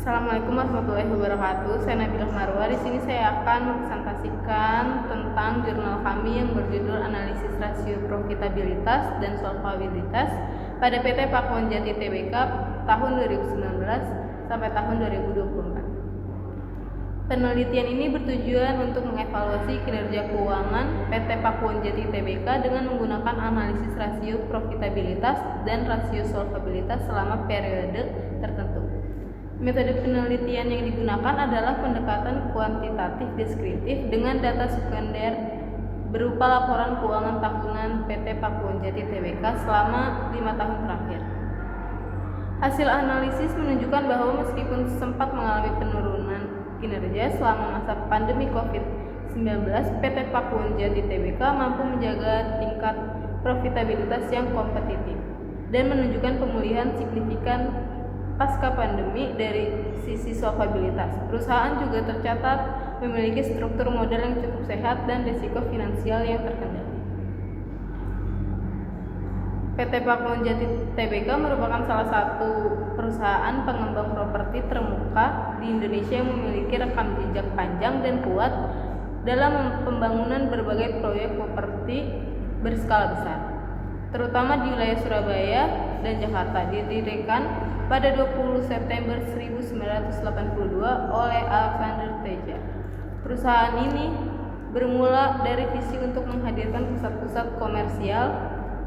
Assalamualaikum warahmatullahi wabarakatuh. Saya Nabilah Marwa. Di sini saya akan mempresentasikan tentang jurnal kami yang berjudul Analisis Rasio Profitabilitas dan Solvabilitas pada PT Pakuan Jati Tbk tahun 2019 sampai tahun 2024. Penelitian ini bertujuan untuk mengevaluasi kinerja keuangan PT Pakuan Jati Tbk dengan menggunakan analisis rasio profitabilitas dan rasio solvabilitas selama periode tertentu. Metode penelitian yang digunakan adalah pendekatan kuantitatif deskriptif dengan data sekunder berupa laporan keuangan tahunan PT Pakuan Jati Tbk selama 5 tahun terakhir. Hasil analisis menunjukkan bahwa meskipun sempat mengalami penurunan kinerja selama masa pandemi COVID-19, PT Pakuan Jati Tbk mampu menjaga tingkat profitabilitas yang kompetitif dan menunjukkan pemulihan signifikan pasca pandemi. Dari sisi solvabilitas, perusahaan juga tercatat memiliki struktur modal yang cukup sehat dan risiko finansial yang terkendali. PT Pakuan Jati Tbk merupakan salah satu perusahaan pengembang properti terkemuka di Indonesia yang memiliki rekam jejak panjang dan kuat dalam pembangunan berbagai proyek properti berskala besar, terutama di wilayah Surabaya dan Jakarta. Didirikan pada 20 September 1982 oleh Alexander Teja. Perusahaan ini bermula dari visi untuk menghadirkan pusat-pusat komersial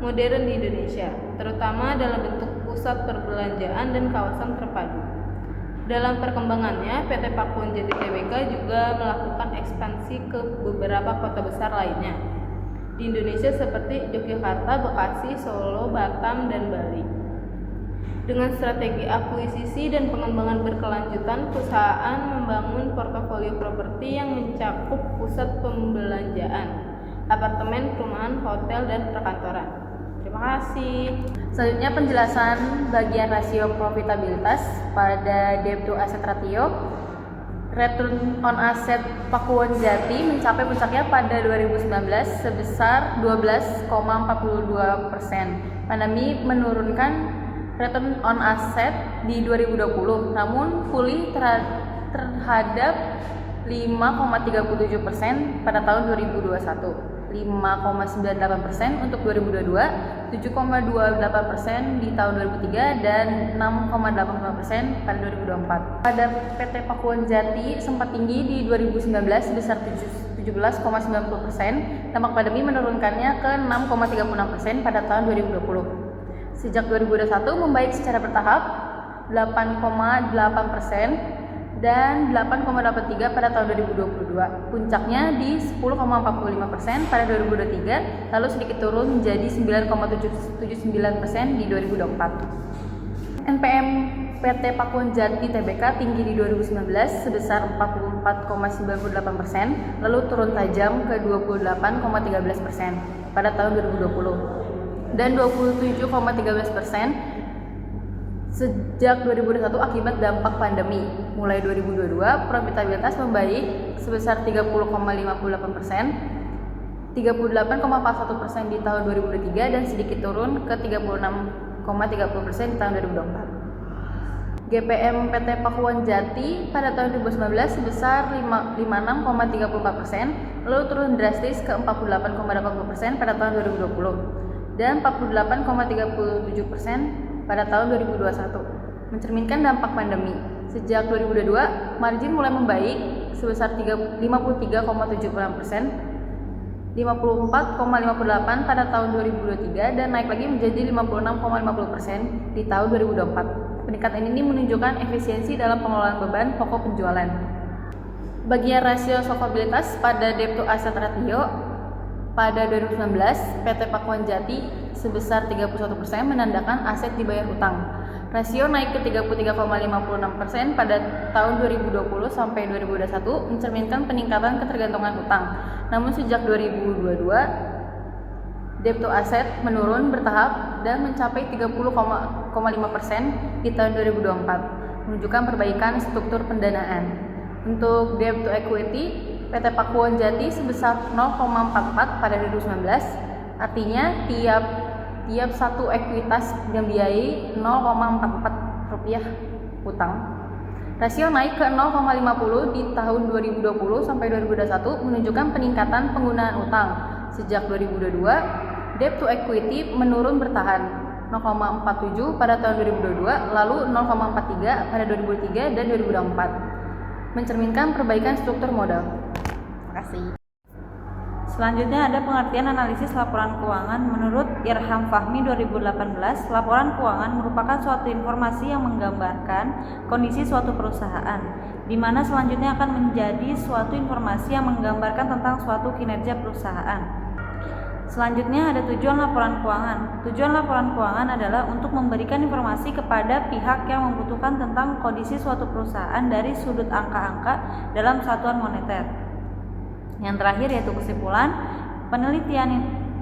modern di Indonesia, terutama dalam bentuk pusat perbelanjaan dan kawasan terpadu. Dalam perkembangannya, PT Pakuan Jati Tbk juga melakukan ekspansi ke beberapa kota besar lainnya di Indonesia seperti Yogyakarta, Bekasi, Solo, Batam, dan Bali. Dengan strategi akuisisi dan pengembangan berkelanjutan, perusahaan membangun portofolio properti yang mencakup pusat pembelanjaan, apartemen, perumahan, hotel, dan perkantoran. Terima kasih. Selanjutnya penjelasan bagian rasio profitabilitas pada debt to asset ratio. Return on asset Pakuan Jati mencapai puncaknya pada 2019 sebesar 12,42%. Pandemi menurunkan return on asset di 2020, namun pulih terhadap 5,37% pada tahun 2021. 5,98% untuk 2022, 7,28% di tahun 2003, dan 6,85% pada 2024. Pada PT Pakuan Jati sempat tinggi di 2019 sebesar 17,90%, dampak pandemi menurunkannya ke 6,36% pada tahun 2020. Sejak 2021 membaik secara bertahap 8,8% dan 8,83 pada tahun 2022. Puncaknya di 10,45% pada 2023, lalu sedikit turun menjadi 9,79% di 2024. NPM PT Pakuan Jati Tbk tinggi di 2019 sebesar 44,98%, lalu turun tajam ke 28,13% pada tahun 2020 dan 27,13% sejak 2021 akibat dampak pandemi. Mulai 2022, profitabilitas membaik sebesar 30,58%, 38,41% di tahun 2023, dan sedikit turun ke 36,30% di tahun 2024. GPM PT Pakuan Jati pada tahun 2019 sebesar 56,34%, lalu turun drastis ke 48,80% pada tahun 2020 dan 48,37% pada tahun 2021, mencerminkan dampak pandemi. Sejak 2022, margin mulai membaik sebesar 53,76%, 54,58% pada tahun 2023, dan naik lagi menjadi 56,50% di tahun 2024. Peningkatan ini menunjukkan efisiensi dalam pengelolaan beban pokok penjualan. Bagian rasio solvabilitas pada debt to asset ratio pada 2019, PT Pakuan Jati sebesar 31% menandakan aset dibayar hutang. Rasio naik ke 33,56% pada tahun 2020 sampai 2021, mencerminkan peningkatan ketergantungan hutang. Namun sejak 2022, debt to asset menurun bertahap dan mencapai 30,5% di tahun 2024, menunjukkan perbaikan struktur pendanaan. Untuk debt to equity, PT Pakuan Jati sebesar 0,44 pada 2019, artinya tiap satu ekuitas membiayai 0,44 rupiah hutang. Rasio naik ke 0,50 di tahun 2020 sampai 2021 menunjukkan peningkatan penggunaan utang. Sejak 2022, debt to equity menurun bertahan 0,47 pada tahun 2022, lalu 0,43 pada 2003 dan 2024, mencerminkan perbaikan struktur modal. Terima kasih. Selanjutnya ada pengertian analisis laporan keuangan. Menurut Irham Fahmi 2018, laporan keuangan merupakan suatu informasi yang menggambarkan kondisi suatu perusahaan, di mana selanjutnya akan menjadi suatu informasi yang menggambarkan tentang suatu kinerja perusahaan. Selanjutnya ada tujuan laporan keuangan. Tujuan laporan keuangan adalah untuk memberikan informasi kepada pihak yang membutuhkan tentang kondisi suatu perusahaan dari sudut angka-angka dalam satuan moneter. Yang terakhir yaitu kesimpulan. Penelitian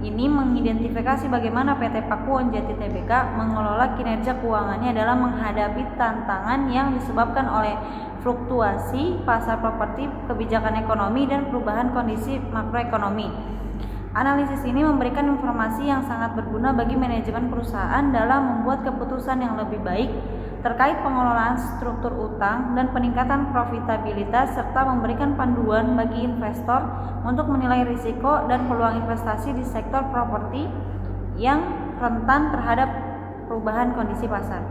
ini mengidentifikasi bagaimana PT Pakuwon Jati Tbk mengelola kinerja keuangannya dalam menghadapi tantangan yang disebabkan oleh fluktuasi pasar properti, kebijakan ekonomi, dan perubahan kondisi makroekonomi. Analisis ini memberikan informasi yang sangat berguna bagi manajemen perusahaan dalam membuat keputusan yang lebih baik terkait pengelolaan struktur utang dan peningkatan profitabilitas, serta memberikan panduan bagi investor untuk menilai risiko dan peluang investasi di sektor properti yang rentan terhadap perubahan kondisi pasar.